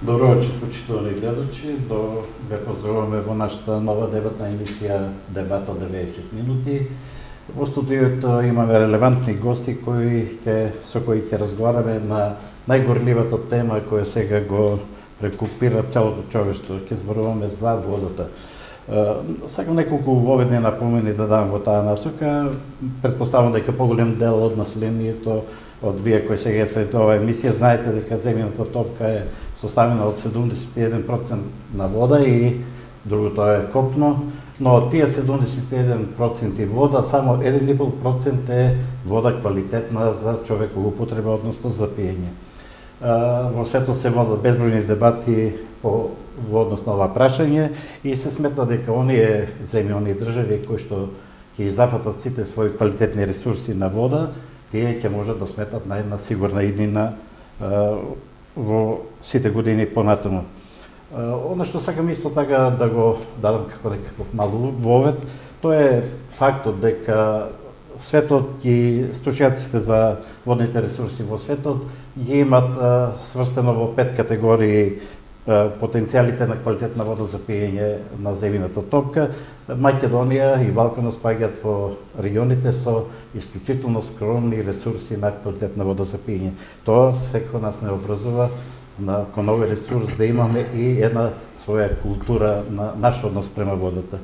Добро вечер, почитувани гледачи. Ве поздравуваме во нашата нова дебатна емисија Дебата 90 минути. Во студиото имаме релевантни гости со кои ќе разговараме на најгорливата тема која сега го прекупира целото човештво. Ќе зборуваме за водата. Сакам неколку уводни напомени да дам во таа насока. Предпоставам дека поголем дел од населението, од вие кои сега следите оваа емисија, знаете дека земјината топка е составена од 71% на вода и другото е копно, но од тие 71% вода, само 1,5% е вода квалитетна за човекова употреба, односно за пиење. Во светот се водат безбројни дебати во однос на ова прашање и се сметна дека оние земји, оние држави кои што ќе зафатат сите своји квалитетни ресурси на вода, тие ќе можат да сметат на една сигурна иднина во сите години понатаму. Оно што сакам исто така да го дадам како некаков мал вовед, тоа е фактот дека светот и стручњаците за водните ресурси во светот ги имат сврстено во 5 категории потенцијалите на квалитетна вода за пиење на земјината топка. Македонија и Балканот спаѓаат во регионите со исклучително скромни ресурси на квалитетна вода за пиење. Тоа секој нас не обврзува кон овој ресурс да имаме и една своја култура на наш однос према водата.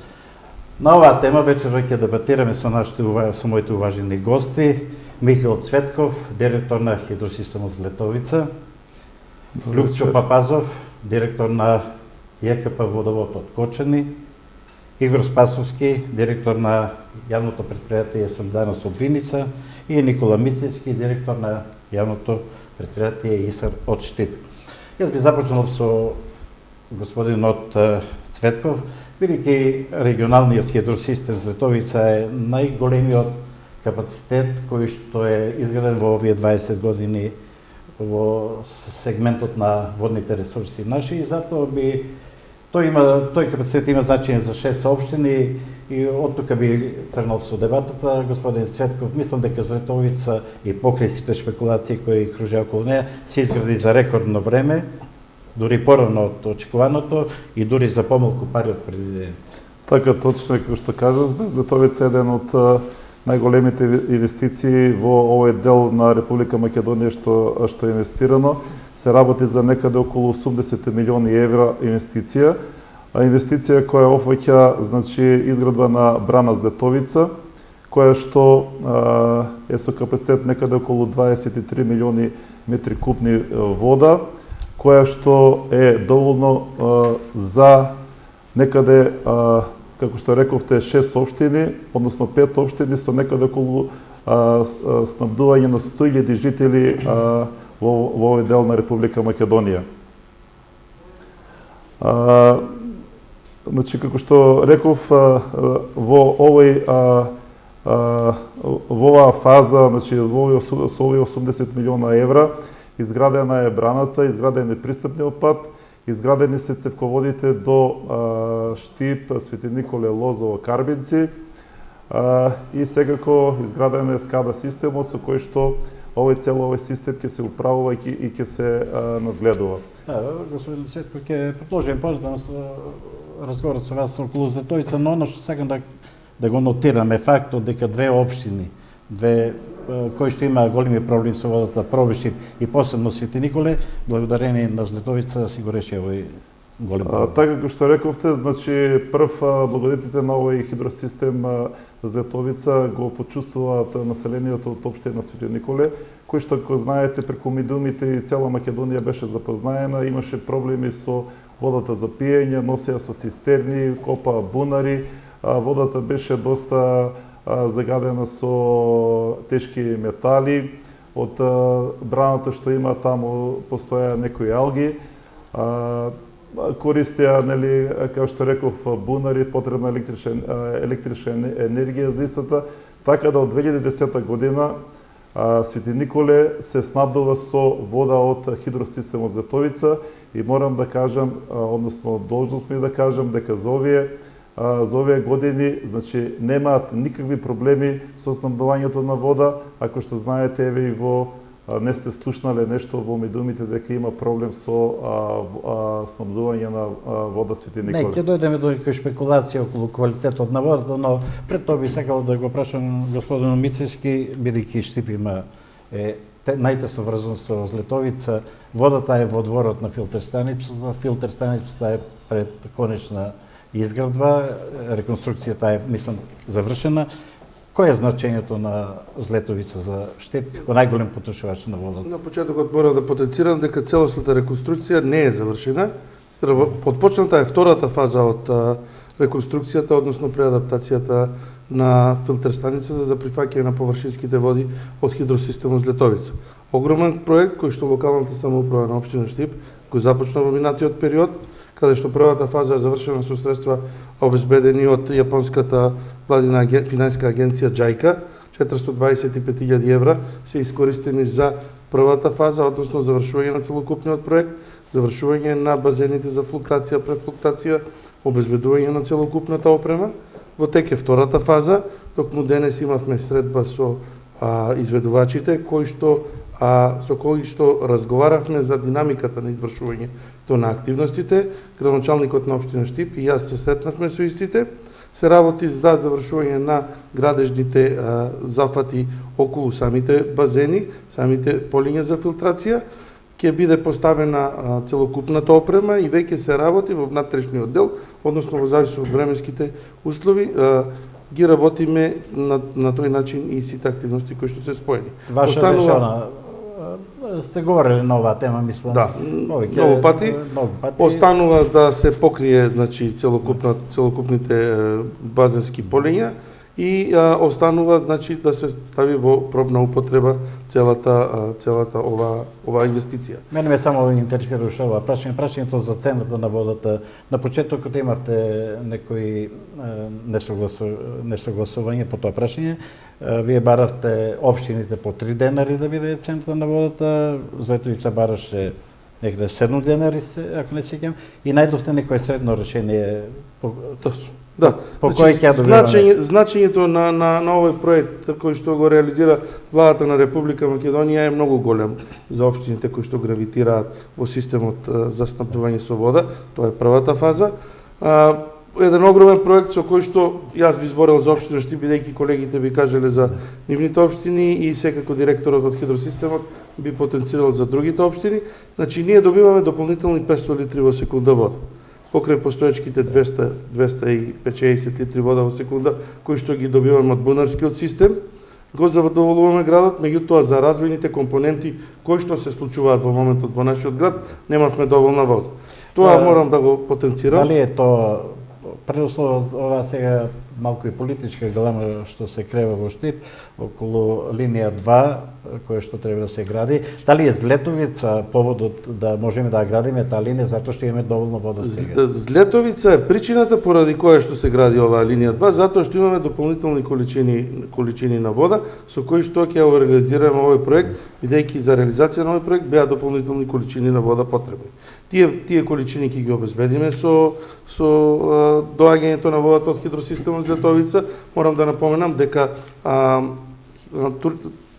На оваа тема вечера ќе дебатираме со моите уважени гости: Михаил Цветков, директор на Хидросистемот Злетовица, Лјупчо Папазов, директор на ЈКП Водовод од Кочани, Игор Спасовски, директор на јавното предпријатие Солидарност од Виница и Никола Мицевски, директор на јавното предпријатие ИСАР од Штип. Јас би започнал со господинот Цветков, бидејќи регионалниот хидросистем Злетовица е најголемиот капацитет кој што е изграден во овие 20 години во сегментот на водните ресурси наши, и затоа тој капацитет има значење за 6 општини и од тука би тргнал со дебатата. Господин Цветков, мислам дека Злетовица и покрај сите шпекулации кои кружеа околу неа се изгради за рекордно време, дури порано од очекуваното и дури за помалку пари од предвидените. Така точно, како што кажав, Злетовица е еден од најголемите инвестиции во овој дел на Република Македонија што е инвестирано. Се работи за некаде околу 80 милиони евра инвестиција. Инвестиција која опфаќа, значи, изградба на брана Злетовица, која што е со капацитет некаде околу 23 милиони метри кубни вода, која што е доволно за некаде, како што рековте, 6 општини, односно 5 општини со некаде околу снабдување на 100.000 жители во овој дел на Република Македонија. Значи, како што реков, во оваа фаза, значи, со овие 80 милиона евра, изградена е браната, изграден е пристапниот пат, изградени се цевководите до Штип, Свети Николе, Лозово, Карбинци и секако изграден е скада системот со кој што овој систем ќе се управува и ќе се надгледува. Господин Цветков, ќе продолжиме понатаму разговорот со вас околу Злетовица, но оно што сакам да го нотираме фактот дека две општини, кои што има големи проблеми со водата, Пробишип и посебно Свети Николе, благодарение на Злетовица си го реши овој голем проблем. Така како што рековте, значи прв благодетелите на овој хидросистем Злетовица го почувствуваат населението од општина Свети Николе, кој што, како знаете, преку медиумите и цела Македонија беше запознаена, имаше проблеми со водата за пиење, носеа со цистерни, копаа бунари, водата беше доста загадена со тешки метали, од браната што има таму постоја некои алги, користеа, нели, како што реков, бунари, потребна електрична енергија за истата, така да од 2010 година Свети Николе се снабдува со вода од хидросистемот Злетовица и морам да кажам, односно должност ми да кажам дека за овие години, значи, немаат никакви проблеми со снабдувањето на вода, ако што знаете, еве и во не сте слушнале нешто во медумите дека има проблем со снабдување на вода Свети Не, Никола? ќе дојдеме до некоја шпекулација околу квалитетот на водата, но пред тоа би сакал да го прашам господин Мицевски, бидејќи Штип има најтесно врзан со Злетовица, водата е во дворот на филтерстаницата е пред конечна изградба, реконструкцијата е, мислам, завршена. Кој е значењето на Злетовица за Штип како најголем потрошувач на водата? На почетокот мора да потенцирам дека целосната реконструкција не е завршена. Подпочната е втората фаза од реконструкцијата, односно преадаптацијата на филтерстаницата за прифаќање на површинските води од хидросистемот Злетовица. Огромен проект кој што локалната самоуправа на општина Штип го започна во минатиот период, каде што првата фаза е завршена со средства обезбедени од јапонската владина финансиска агенција JICA, 425.000 евра се искористени за првата фаза, односно завршување на целокупниот проект, завршување на базените за флуктација, префлуктација, обезбедување на целокупната опрема. Во тек е втората фаза, токму денес имавме средба со изведувачите со кои што разговаравме за динамиката на извршувањето на активностите. Градоначалникот на општина Штип и јас се сретнавме со истите. Се работи за завршување на градежните зафати околу самите базени, самите полиња за филтрација. Ќе биде поставена целокупната опрема и веќе се работи во внатрешниот дел, односно во зависност од временските услови, ги работиме на тој начин и сите активности кои што се споени. Ваша беше сте говорили на оваа тема, мислам. Да, многу пати. Останува да се покрие, значи, целокупните базенски полиња и останува, значи, да се стави во пробна употреба целата оваа инвестиција. Мене ме само интересираше ова прашањето за цената на водата. На почетокот имавте некои несогласување по тоа прашање. Вие баравте општините по 3 денари да биде цената на водата, Злетовица бараше некаде 7 денари, ако не сеќам, и најдовте некое средно решение. Да, по кој ќе добиваме? Значењето на овој проект кој што го реализира владата на Република Македонија е многу голем за општините кои што гравитираат во системот за снабдување со вода. Тоа е првата фаза. Еден огромен проект со кој што јас би зборел за општина Штип, бидејќи колегите би кажале за нивните општини и секако директорот од хидросистемот би потенцирал за другите општини. Значи, ние добиваме дополнителни 500 литри во секунда вода. Покрај постоечките 250 литри вода во секунда, кои што ги добиваме од бунарскиот систем, го задоволуваме градот, меѓутоа за развојните компоненти кои што се случуваат во моментот во нашиот град, немавме доволна вода. Тоа морам да го потенцирам. Дали е тоа предуслов ова сега малку и политичка галама што се крева во Штип околу линија 2 која што треба да се гради. Дали е Злетовица поводот да можеме да градиме таа линија затоа што имаме доволно вода сега? Злетовица е причината поради која што се гради оваа линија 2, затоа што имаме дополнителни количини на вода со кои што ќе реализираме овој проект, бидејќи за реализација на овој проект беа дополнителни количини на вода потребни. Тие количини ќе ги обезбедиме со доаѓањето на водата од хидросистемот Злетовица. Морам да напоменам дека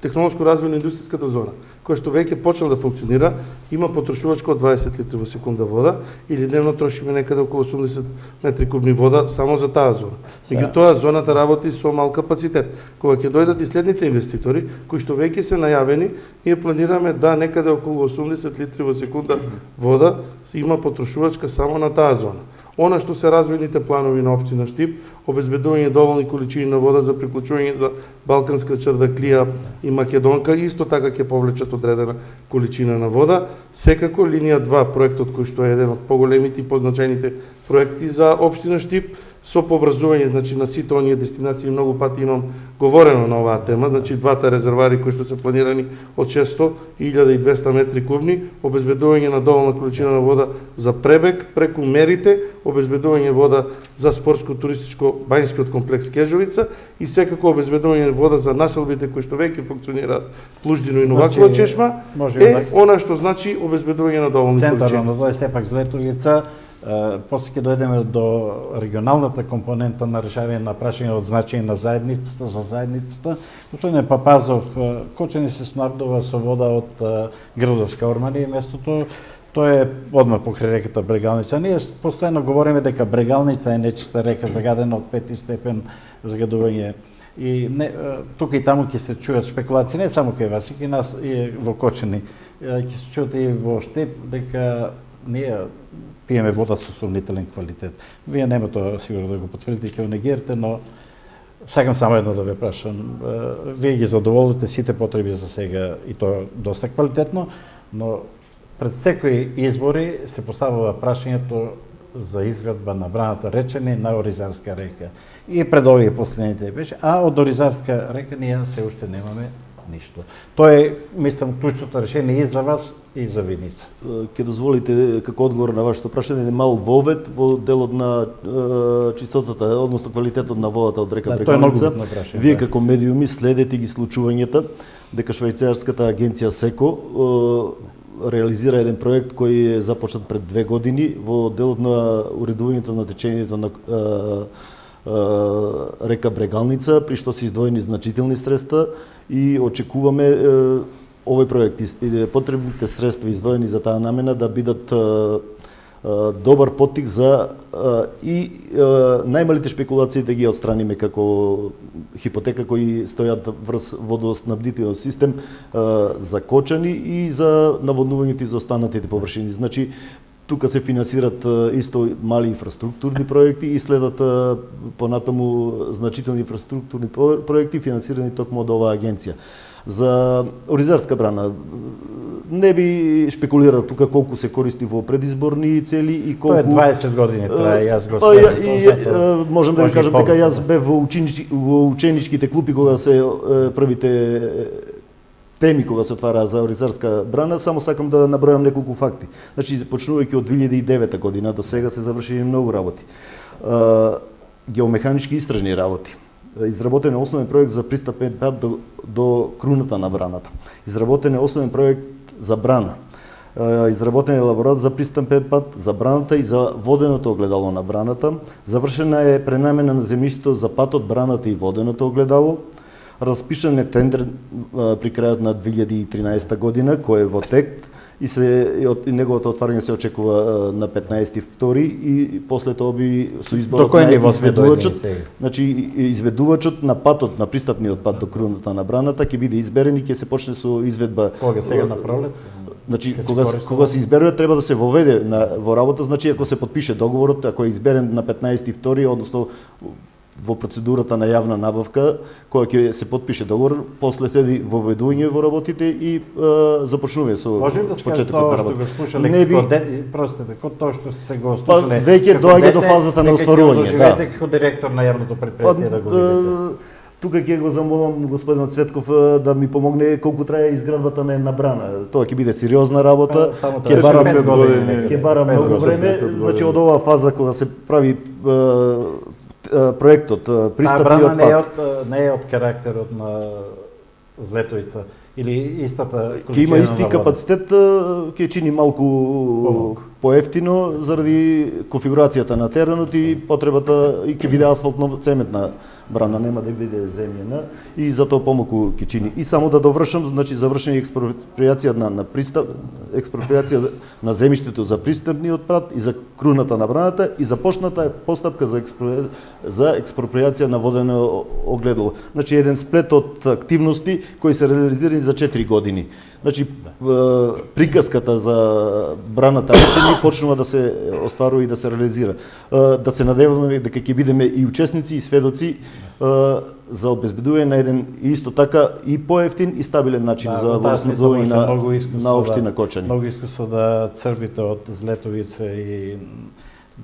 технолошко-развојна индустријската зона, која што веќе почна да функционира, има потрошувачка од 20 литри во секунда вода или дневно трошиме некаде околу 80 метри кубни вода само за таа зона. Меѓутоа зоната работи со мал капацитет. Кога ќе дојдат и следните инвеститори, кои што веќе се најавени, ние планираме да некаде околу 80 литри во секунда вода има потрошувачка само на таа зона. Она што се развојните планови на општина Штип, обезбедување доволни количини на вода за приклучување за Балканска Чардаклија и Македонка, исто така ќе повлечат одредена количина на вода. Секако линија 2 проектот кој што е еден од поголемите и позначајните проекти за општина Штип со поврзување, значи, на сите оние дестинации, многу пати имам говорено на оваа тема, значи двата резервари кои што се планирани од 600 и 1200 метри кубни, обезбедување на доволна количина на вода за пребег преку мерите, обезбедување вода за спортско-туристичко бањскиот комплекс Кежовица и секако обезбедување вода за населбите кои што веќе функционираат Плуждино и Новакова чешма, она што значи обезбедување на доволни количини. Центарно, тоа е сепак Злетовица. После ќе дојдеме до регионалната компонента на решавање на прашања од значај на заедницата, за заедницата. Господине Папазов, Кочани се снабдува со вода од градовска Ормани и местото тоа е одма покрај реката Брегалница. Ние постојано говориме дека Брегалница е нечиста река, загадена од 5 степен загадување. И не, тука и таму ќе се чујат спекулации, не само кај вас, и кај нас и во Кочани. Ќе се чујат и во Штеп дека ние пиеме вода со сомнителен квалитет. Вие нема тоа сигурно да го потврдите, ќе го негирате, но сакам само едно да ве прашам. Вие ги задоволите сите потреби за сега и тоа доста квалитетно, но пред секои избори се поставува прашањето за изградба на браната Речени на Оризарска река. И пред овие последните беше, а од Оризарска река ние се уште немаме ништо. Тоа е, мислам, клучното решение и за вас и за Виница. Ке дозволите како одговор на вашето прашање мал вовед во делот на чистотата, односно квалитетот на водата од река Брегалница. Вие како медиуми следете ги случувањата дека швајцарската агенција СЕКО реализира еден проект кој е започнат пред 2 години во делот на уредувањето на течењето на река Брегалница, при што се издвоени значителни средства и очекуваме овој проект и потребните средства издвоени за таа намена да бидат добар поттик за и најмалите шпекулации да ги отстраниме како хипотека кои стојат врз водоснабдителен систем за Кочани и за наводнувањето и за останатите површини. Значи, тука се финансират исто мали инфраструктурни проекти и следат понатаму значителни инфраструктурни проекти финансирани токму од оваа агенција. За Оризарска брана не би шпекулирал тука колку се користи во предизборни цели и колку... Тоа е 20 години трае, јас го следам. Можам да ви кажам дека јас бев во ученичките клупи кога се првите теми кога се отвараа за Оризарска брана, само сакам да набројам неколку факти. Значи, почнувајќи од 2009 година до сега се завршени многу работи. Геомеханички истражни работи. Изработен е основен проект за пристапен пат до круната на браната. Изработен е основен проект за брана. Изработен е елаборат за пристапен пат за браната и за воденото огледало на браната. Завршена е пренамена на земјиштето за патот, браната и воденото огледало. Распишан е тендер при крајот на 2013 година, кој е во тек и неговото отварање се очекува на 15.2 и после тоа би со изборот на изведувачот. Значи изведувачот на патот, на пристапниот пат до круната на браната ќе биде изберен и ќе се почне со изведба. Кога сега на пролет? Значи кога се изберува треба да се воведе во работа, значи ако се подпише договорот, ако е изберен на 15.2, односно во процедурата на јавна набавка, која ќе се подпише договор, после следи воведување во работите и започнување со почетокот на работа. Не би простете, тоа што се го слушале. Веќе доаѓа до фазата на остварување, да. Како директор на јавното претпријатие да го видите. Тука ќе го замолам господинот Цветков да ми помогне колку трае изградбата на една брана. Тоа ќе биде сериозна работа, ќе бара многу време, значи од оваа фаза кога се прави проектот, пристапниот пат. Не е од карактерот на Злетовица или истата количина. Ќе има исти капацитет, ќе чини малку поевтино заради конфигурацијата на теренот и потребата и ќе биде асфалтно-цементна брана, нема да биде земјена и затоа помалку ќе чини. И само да довршам, значи завршена експроприација на пристап, експроприација на земјиштето за пристапниот пат и за круната на браната и започната е постапка за експроприација на водено огледало. Значи еден сплет од активности кои се реализирани за 4 години. Значи приказката за браната Речени почнува да се остварува и да се реализира. Да се надеваме дека ќе бидеме и учесници и сведоци за обезбедување на еден исто така и поевтин и стабилен начин за водоснабдување на општина Кочани. Многу искуство да црбите од Злетовица и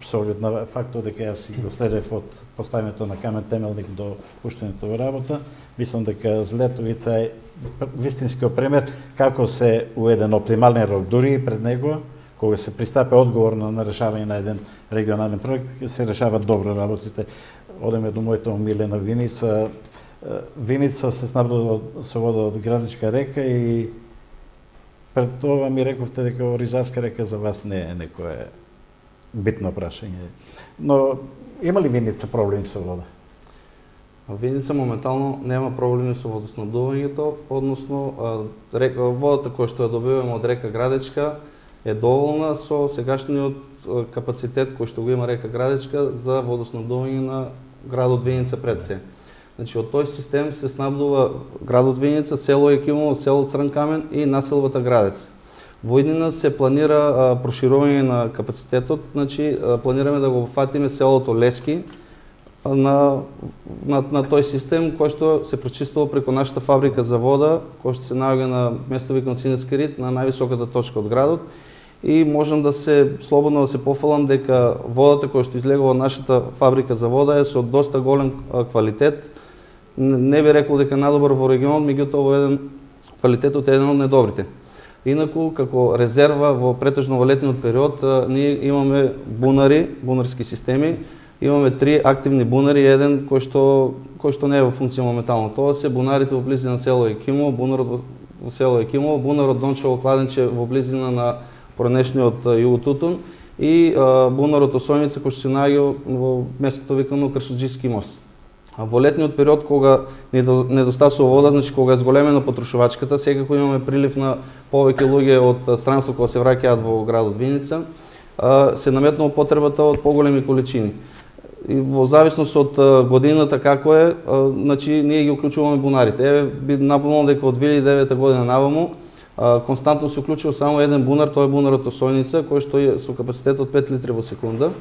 со оглед на фактот дека јас си го следев од поставањето на камен темелник до пуштањето во работа. Мислам дека Злетовица е вистинскиот пример како се у еден оптимален рок, дури и пред него, кога се пристапе одговорно на решавање на еден регионален проект, се решават добро работите. Одеме до моето омилена Виница. Виница се снабдува со вода од Градичка река и пред това ми рековте дека Оризарска река за вас не е некое битно прашање. Но има ли Виница проблеми со вода? Во Виница моментално нема проблеми со водоснабдувањето, односно водата која што ја добиваме од река Градечка е доволна со сегашниот капацитет кој што го има река Градечка за водоснабдување на градот Виница пред се. Значи од тој систем се снабдува градот Виница, село Екимово, село Црн камен и населбата Градец. Во иднина се планира проширување на капацитетот, значи планираме да го фатиме селото Лески на тој систем кој што се прочистува преку нашата фабрика за вода, кој што се наоѓа на место викано Цинецки рид, на највисоката точка од градот. И можам да се слободно да се пофалам дека водата која што излегува од нашата фабрика за вода е со доста голем квалитет. Не би рекол дека надобар во регионот, меѓутоа во еден квалитетот е еден од недобрите. Инаку, како резерва во претежно во летниот период, ние имаме бунари, бунарски системи. Имаме 3 активни бунари, еден кој што не е во функција моментално. Тоа се бунарите во близина на село Екимово, бунарот во село Екимово, бунарот Дончево кладенче во близина на поранешниот Југотутун и бунарот Осојница кој што се наоѓа во местото викано Кршаджиски мост. Во летниот период кога недостасува вода, значи кога е зголемена потрошувачката, секако имаме прилив на повеќе луѓе од странство кои се враќаат во градот Виница, се наметнува потребата од поголеми количини. И во зависност од годината како е, значи ние ги уклучуваме бунарите. Еве би напомнал дека од 2009 година наваму константно се уклучува само еден бунар, тоа е бунарот Осојница, кој што е со капацитет од 5 литри во секунда.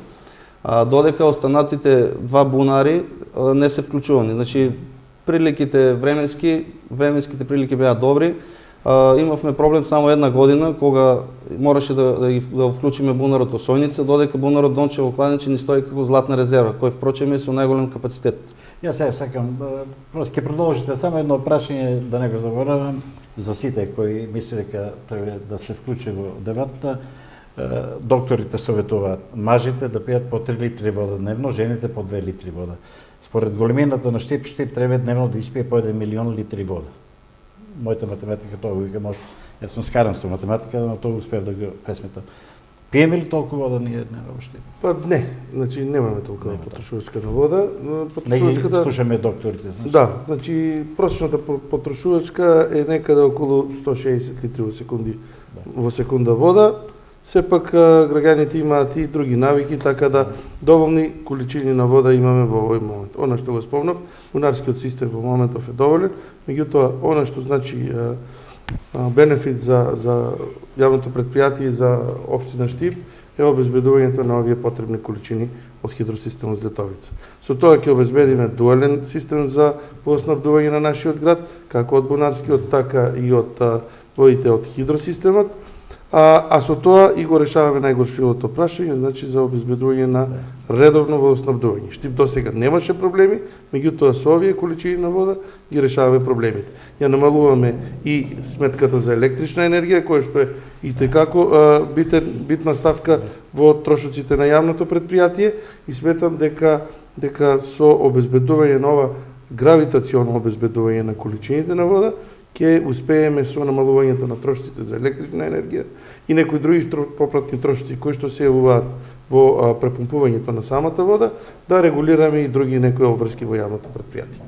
Додека останатите 2 бунари не се вклучувани. Значи приликите временските прилики беа добри. Имавме проблем само една година кога мораше да вклучиме бунарот Осојница, додека бунарот Дончево кладенче ни стои како златна резерва, кој впрочем е со најголем капацитет. Јас сега сакам, просто ќе продолжите само едно прашање да не го заборавам за сите кои мисли дека треба да се вклучи во дебатата. Докторите советуваат мажите да пијат по 3 литри вода дневно, жените по 2 литри вода. Според големината на Штип треба дневно да испие по 1 милион литри вода. Мојата математика тоа го вика, може. Јас сум скаран со математика, но тоа успеав да го пресметам. Пиеме ли толку вода ние во Штип? Па не, значи немаме толкова потрошувачка на вода. Потрошувачката... Не ги слушаме докторите, значи. Да, значи prosečната потрошувачка е некаде околу 160 литри во секунда вода. Сепак граѓаните имаат и други навики, така да доволни количини на вода имаме во овој момент. Она што го спомнав, бунарскиот систем во моментов е доволен, меѓутоа она што значи бенефит за јавното предпријатие и за општина Штип е обезбедувањето на овие потребни количини од хидросистемот Злетовица. Со тоа ќе обезбедиме дуален систем за водоснабдување на нашиот град, како од бунарскиот, така и од водите од хидросистемот. А со тоа и го решаваме најгорчивото прашање, значи за обезбедување на редовно водоснабдување. Штип досега немаше проблеми, меѓутоа со овие количини на вода ги решаваме проблемите. Ја намалуваме и сметката за електрична енергија, која што е и текако битна ставка во трошоците на јавното предпријатие и сметам дека со обезбедување на ова гравитационо обезбедување на количините на вода ќе успееме со намалувањето на трошоците за електрична енергија и некои други попратни трошоци кои што се јавуваат во препумпувањето на самата вода, да регулираме и други некои обврски во јавното предпријатие.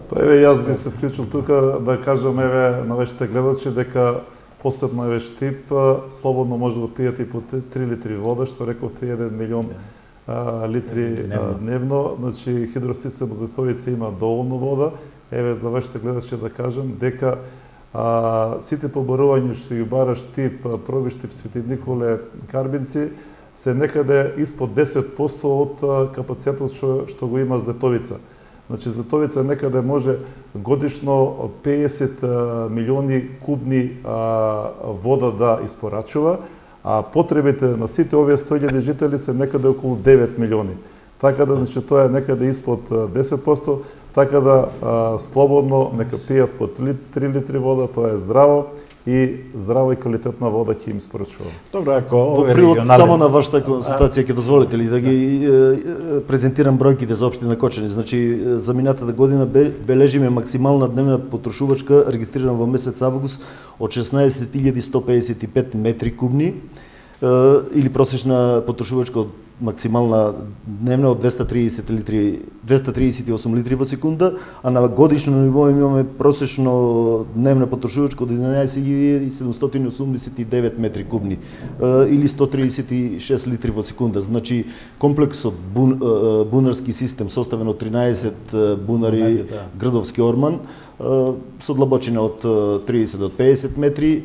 Па еве јас би се вклучил тука да кажам еве на вашите гледачи дека посебно еве Штип слободно може да пиете и по 3 литри вода, што рековте 1 милион литри дневно. Значи хидросистемот за Злетовица има доволно вода. Еве за вашите гледачи да кажам дека сите побарувања што ги бара Штип, Проби Штип, Свети Николе, Карбинци се некаде испод 10% од капацитетот што го има Злетовица. Значи Злетовица некаде може годишно 50 милиони кубни вода да испорачува, а потребите на сите овие 100.000 жители се некаде околу 9 милиони. Така да значи тоа е некаде испод 10%. Така да слободно нека пијат по 3 литри вода, тоа е здраво и квалитетна вода ќе им спорачува. Добро, ако во прилог само на вашата констатација ќе дозволите ли да ги презентирам бројките за општина Кочани. Значи за минатата година бележиме максимална дневна потрошувачка регистрирана во месец август од 16.155 метри кубни. или просечна потрошувачка максимална дневна од 238 литри во секунда, а на годишно ниво имаме просечно дневна потрошувачка од 11.789 метри кубни или 136 литри во секунда. Значи комплексот бунарски систем составен од 13 бунари грдовски орман со длабочина од 30 до 50 метри,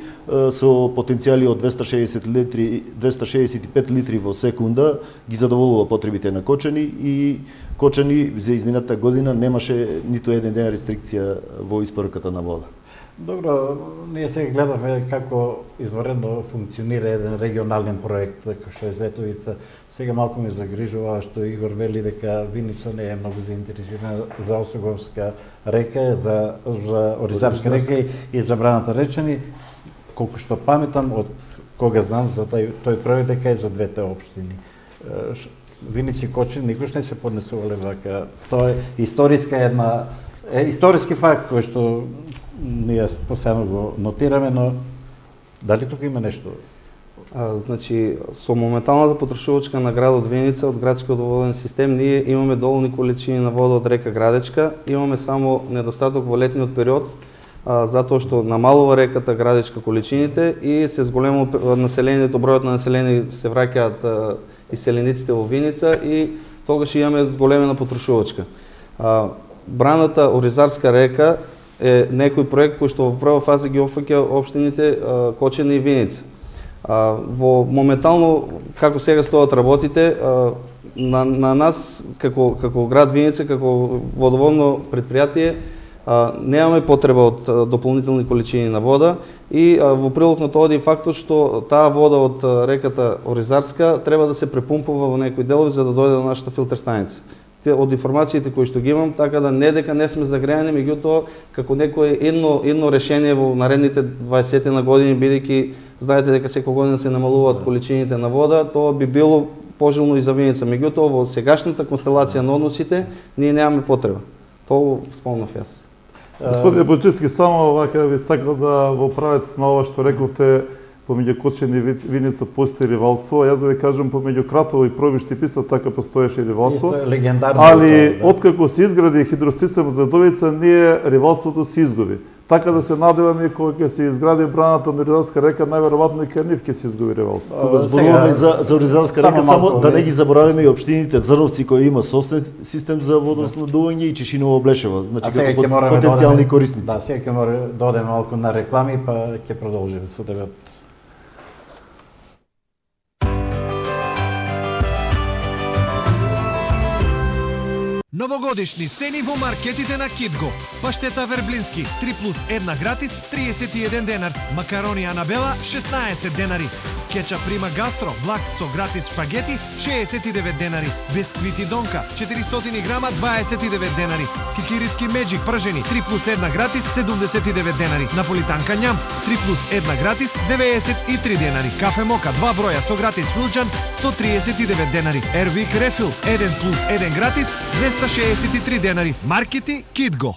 со потенцијали од 265 литри во секунда, ги задоволува потребите на кочани и кочани за измината година немаше ниту еден ден рестрикција во испоруката на вода. Добро, ние сега гледаме како изворедно функционира еден регионален проект како што е Световица. Сега малку ме загрижува што Игор вели дека Виница не е многу заинтересирана за Осоговска река, за Оризарска река и за Браната Речани. Колку што паметам од кога знам за тој проект дека е за двете општини. Виници и Кочани никош не се поднесувале вака. Тоа е историски факт кој што ние постојано го нотираме, но дали тука има нешто? Значи, со моменталната потрошувачка на градот Виница од градскиот воден систем, ние имаме доволни количини на вода од река Градечка, имаме само недостаток во летниот период, затоа што намалува реката Градечка количините и се зголемо населението, бројот на населени се враќаат иселениците во Виница и тогаш имаме зголемена потрошувачка. Браната Оризарска река е некој проект кој што во прва фаза ги опфаќа општините Кочани и Виница. Во моментално, како сега стојат работите, на нас како град Виница, како водоводно предпријатие, немаме потреба од дополнителни количини на вода и во прилог на тоа оди фактот што таа вода од реката Оризарска треба да се препумпува во некои делови за да дојде до нашата филтер станица. Од информациите кои што ги имам, така да не дека не сме загрејани, меѓутоа како некое едно решение во наредните 20 на години, бидејќи знаете дека секоја година се намалуваат количините на вода, тоа би било пожелно и за Виница. Меѓутоа во сегашната констелација на односите ние немаме потреба. Тоа спомнав јас. Господине Бојчевски, само вака би сакал да во правец на ова што рековте, помеѓу Кочани и Виница постои ривалство. Јас да ви кажам, помеѓу Кратово и Пробишти исто така постоеше ривалство. Али откако се изгради хидросистем за Довица, ние ривалството се изгуби. Така да се надеваме кога ќе се изгради браната на Оризарска река, најверојатно и кај нив ќе се изгуби ривалство. Кога зборуваме за Оризарска река, само да не ги забораваме и општините Зрновци кои има собствен систем за водоснабдување и Чешиново Блешево, значи како потенцијални корисници. Да, сега ќе мора да одеме малку на реклами, па ќе продолжиме со дебат. Новогодишни цени во маркетите на Кидго. Паштета Верблински 3+1 гратис 31 денар. Макарони Анабела 16 денари. Кетчап Прима Гастро блак со гратис шпагети 69 денари. Бисквити Донка 400 грама 29 денари. Кикиритки Меджик пржени 3+1 гратис 79 денари. Наполитанка Њам 3+1 гратис 93 денари. Кафе Мока 2 броја со гратис филџан 139 денари. Ервик Рефил 1+1 гратис 263 денари. Маркети Кидго.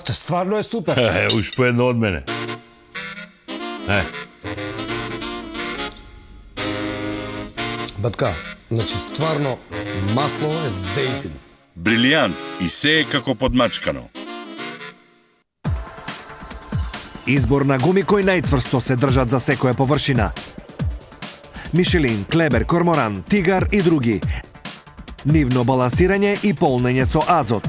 Стварно е супер. Уж по едно од мене. Батка, значи стварно масло е зејтин. Брилијант и се е како подмачкано. Избор на гуми кои најцврсто се држат за секоја површина. Мишелин, Клебер, Корморан, Тигар и други. Нивно балансирање и полнење со азот.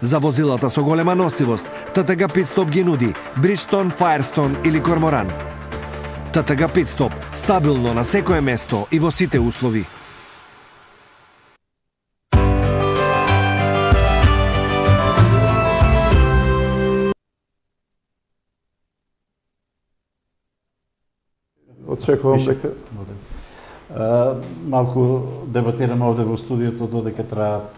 За возилата со голема носивост, ТТГ Питстоп ги нуди Бриджстон, Фаерстон или Корморан. ТТГ Питстоп, стабилно на секое место и во сите услови. Очекувам дека Малку дебатираме овде во студиото додека траат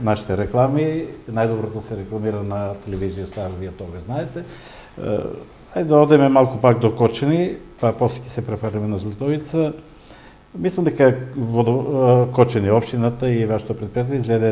нашите реклами. Најдоброто се рекламира на телевизија Стар, вие тоа знаете. Ајде да одеме малку пак до Кочани, па после ќе се префрлиме на Златовица. Мислам дека во Кочани општината и вашето предпријатие изгледа